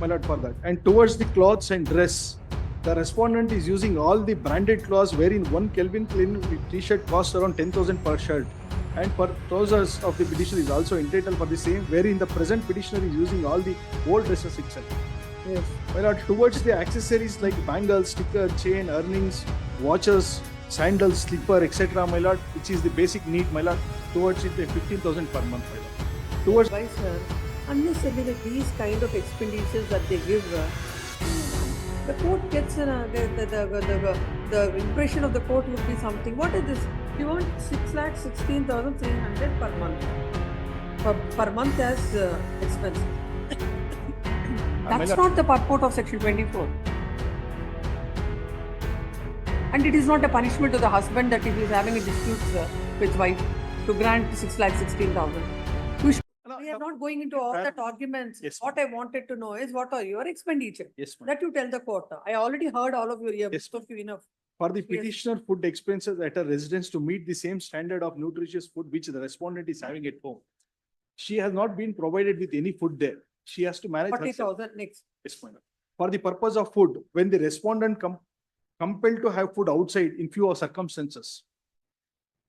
my lord, for that. And towards the clothes and dress, the respondent is using all the branded clothes wherein 1 Kelvin Klein t-shirt costs around 10,000 per shirt. And per trousers of the petitioner is also entitled for the same, wherein the present petitioner is using all the old dresses itself. Yes. My lord, towards the accessories like bangles, sticker, chain, earrings, watches, sandals, slipper, etc., my lord, which is the basic need, my lord, towards it 15,000 per month, my lord. Towards Advice her, unnecessarily these kind of expenditures that they give, the court gets the impression of the court would be something. What is this? You want 6,16,300 per month. Per month as expense. That's not the purport of section 24. And it is not a punishment to the husband that if he is having a dispute with wife to grant 6,16,000. We are not going into all that arguments. Yes, what I wanted to know is what are your expenditure? Yes, ma'am. That you tell the court. I already heard all of your ears. Yes, So enough. For the petitioner, food expenses at her residence to meet the same standard of nutritious food which the respondent is having at home. She has not been provided with any food there. She has to manage 40,000 next. Yes, ma'am. For the purpose of food, when the respondent compelled to have food outside in few circumstances.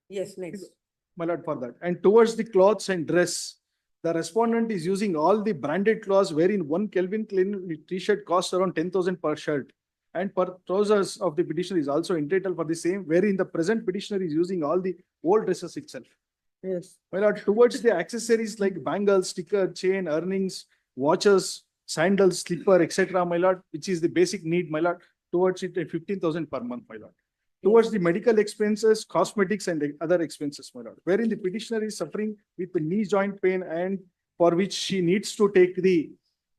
Yes, next. My lord, for that. And towards the clothes and dress, the respondent is using all the branded clothes wherein 1 Kelvin Klein t-shirt costs around 10,000 per shirt. And per trousers of the petitioner is also entitled for the same, wherein the present petitioner is using all the old dresses itself. Yes. My lord, towards the accessories like bangles, sticker, chain, earrings, watches, sandals, slipper, etc., my lord, which is the basic need, my lord, towards it 15,000 per month, my lord. Towards the medical expenses, cosmetics and other expenses, my lord, wherein the petitioner is suffering with the knee joint pain and for which she needs to take the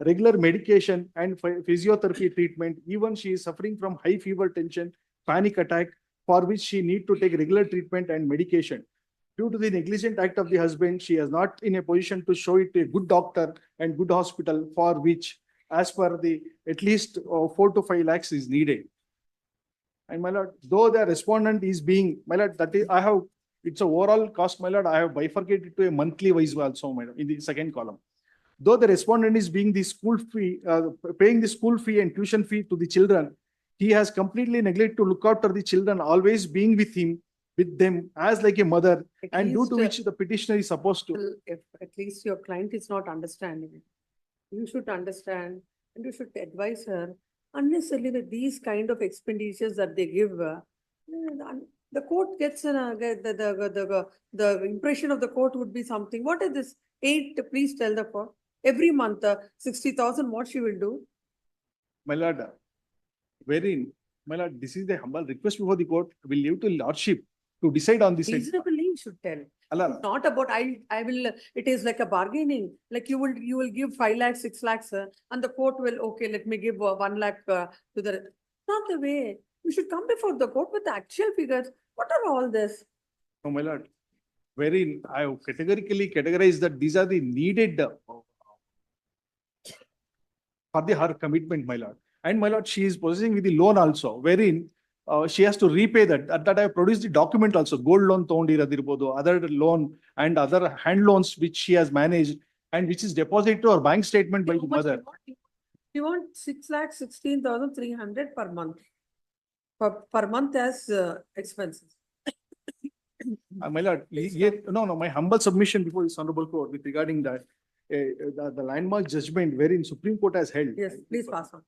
regular medication and physiotherapy treatment. Even she is suffering from high fever, tension, panic attack, for which she need to take regular treatment and medication. Due to the negligent act of the husband, she is not in a position to show it to a good doctor and good hospital, for which, as per the at least 4 to 5 lakhs is needed. And my lord, though the respondent is being, my lord, that is, I have, it's a overall cost, my lord, I have bifurcated to a monthly wise also, my lord, in the second column. Though the respondent is being the school fee, paying the school fee and tuition fee to the children, he has completely neglected to look after the children, always being with him, with them as like a mother, and due to which the petitioner is supposed to. If at least your client is not understanding it, you should understand and you should advise her. Unnecessarily these kind of expenditures that they give, the court gets the impression of the court would be something. What is this? 8, please tell the court. Every month, 60,000, what she will do? My lord, wherein, my lord, this is the humble request before the court. Will leave to lordship to decide on this. Reasonably, you should tell. Allah. Not about I will. It is like a bargaining. Like you will give 5 lakhs, 6 lakhs, and the court will okay. Let me give 1 lakh to the. Not the way. You should come before the court with the actual figures. What are all this? Oh, my lord, wherein I have categorically categorized that these are the needed for her commitment, my lord. And my lord, she is possessing with the loan also, wherein she has to repay that. At that I have produced the document also, gold loan, other loan and other hand loans which she has managed and which is deposited to her bank statement by the mother. You want 6,16,300 per month. Per month as expenses. My lord, my humble submission before this honorable court with regarding that the landmark judgment wherein Supreme Court has held. Yes, please pass on.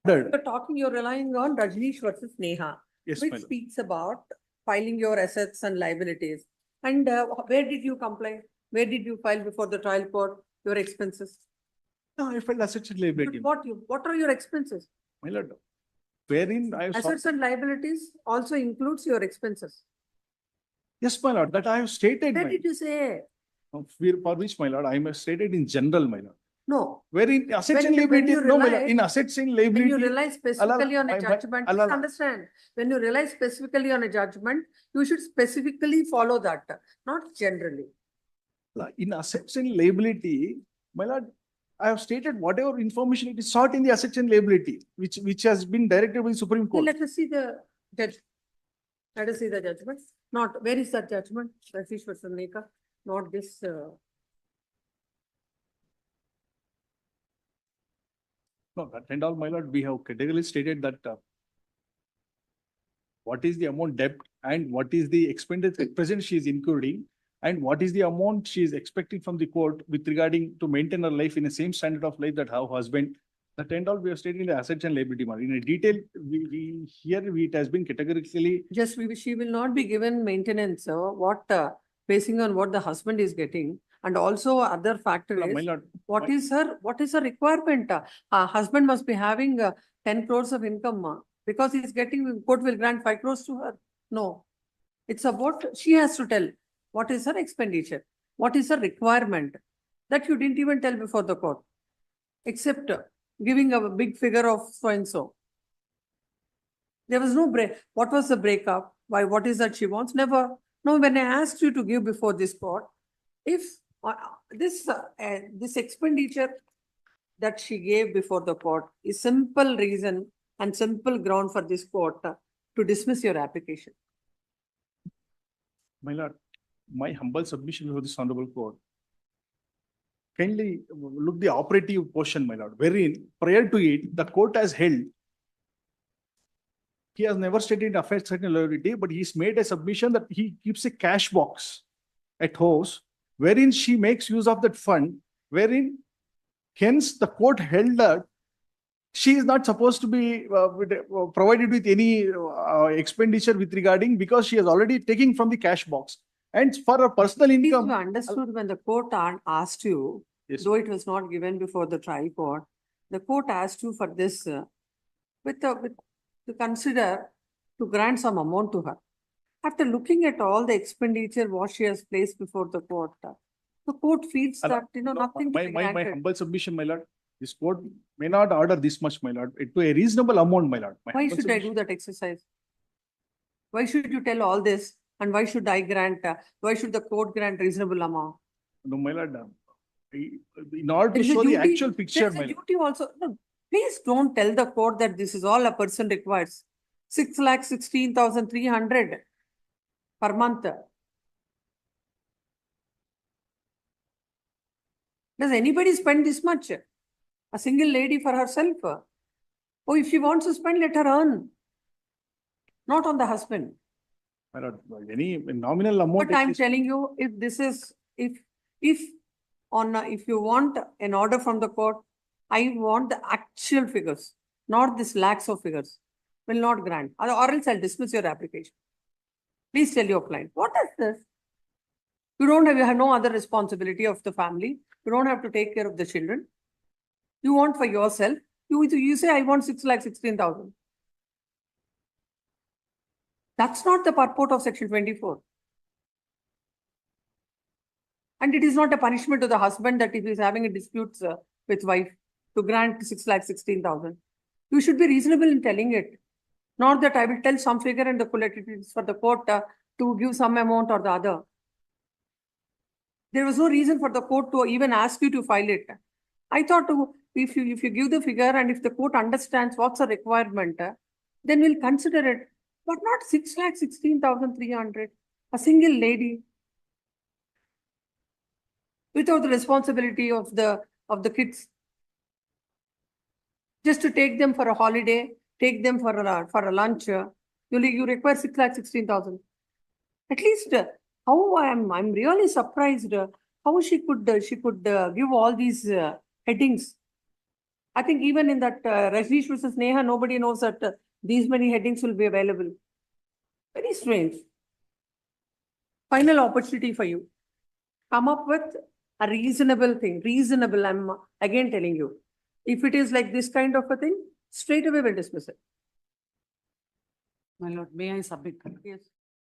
You're relying on Rajneesh versus Neha, yes, which speaks about filing your assets and liabilities. And where did you comply? Where did you file before the trial court your expenses? No, I filed assets and liabilities. What are your expenses? My lord, wherein I have assets and liabilities also includes your expenses. Yes, my lord, that I have stated. Where did you say? For which, my lord, I am stated in general, my lord. No. Wherein assets and liabilities, no, my lord, in assets and liabilities. When you rely specifically on a judgment, please understand. When you rely specifically on a judgment, you should specifically follow that, not generally. In assets and liability, my lord, I have stated whatever information it is sought in the assets and liability, which has been directed by the Supreme Court. Let us see the judgment. Let us see the judgment. Not, where is that judgment? Rajneesh versus Neha. Not this. No, that and all, my lord, we have categorically stated that what is the amount debt and what is the expenditure at present she is incurring and what is the amount she is expecting from the court with regarding to maintain her life in the same standard of life that her husband. That and all we have stated in the assets and liability. In a detail, it has been categorically. Just she will not be given maintenance, basing on what the husband is getting. And also other factor My is, lord, what is her requirement? Her husband must be having 10 crores of income because he's getting, court will grant 5 crores to her. No, it's about, she has to tell what is her expenditure, what is her requirement that you didn't even tell before the court, except giving a big figure of so and so. There was no break. What was the breakup? Why? What is that she wants? Never. No, when I asked you to give before this court, if this expenditure that she gave before the court is simple reason and simple ground for this court to dismiss your application. my lord, my humble submission before this honorable court. Kindly look the operative portion, my lord, wherein prior to it, the court has held. He has never stated affects certain liability, but he's made a submission that he keeps a cash box at house, wherein she makes use of that fund, wherein hence the court held that she is not supposed to be provided with any expenditure with regarding because she has already taken from the cash box. And for her personal Please, income. you understood when the court asked you, Yes. though it was not given before the trial court, the court asked you for this to consider to grant some amount to her. After looking at all the expenditure what she has placed before the court feels that nothing to be My granted. humble submission, my lord, this court may not order this much, my lord, to a reasonable amount, my lord. My Why humble should I do submission- that exercise? Why should you tell all this? And why should I grant, why should the court grant reasonable amount? No, my lord, in order to There is a show the duty- actual picture, there is a my lord. duty also. No, please don't tell the court that this is all a person requires. 6,16,300 per month. Does anybody spend this much? A single lady for herself? Oh, if she wants to spend, let her earn. Not on the husband. My lord, any nominal amount. But at I'm least- telling you, if this is, if you want an order from the court, I want the actual figures, not this lakhs of figures. Will not grant, or else I'll dismiss your application. Please tell your client, what is this? You have no other responsibility of the family. You don't have to take care of the children. You want for yourself. You say, I want 6,16,000. That's not the purport of section 24. And it is not a punishment to the husband that if he is having a dispute with wife to grant 6,16,000. You should be reasonable in telling it. Not that I will tell some figure and it is for the court to give some amount or the other. There was no reason for the court to even ask you to file it. I thought if you give the figure and if the court understands what's the requirement, then we'll consider it. But not 6,16,300. A single lady without the responsibility of the kids. Just to take them for a holiday, take them for a lunch, you require 6,16,000. At least how I'm really surprised how she could give all these headings. I think even in that Rajneesh versus Neha, nobody knows that these many headings will be available. Very strange. Final opportunity for you. Come up with a reasonable thing. Reasonable, I'm again telling you. If it is like this kind of a thing, straight away we'll dismiss it. My lord, may I submit? Yes.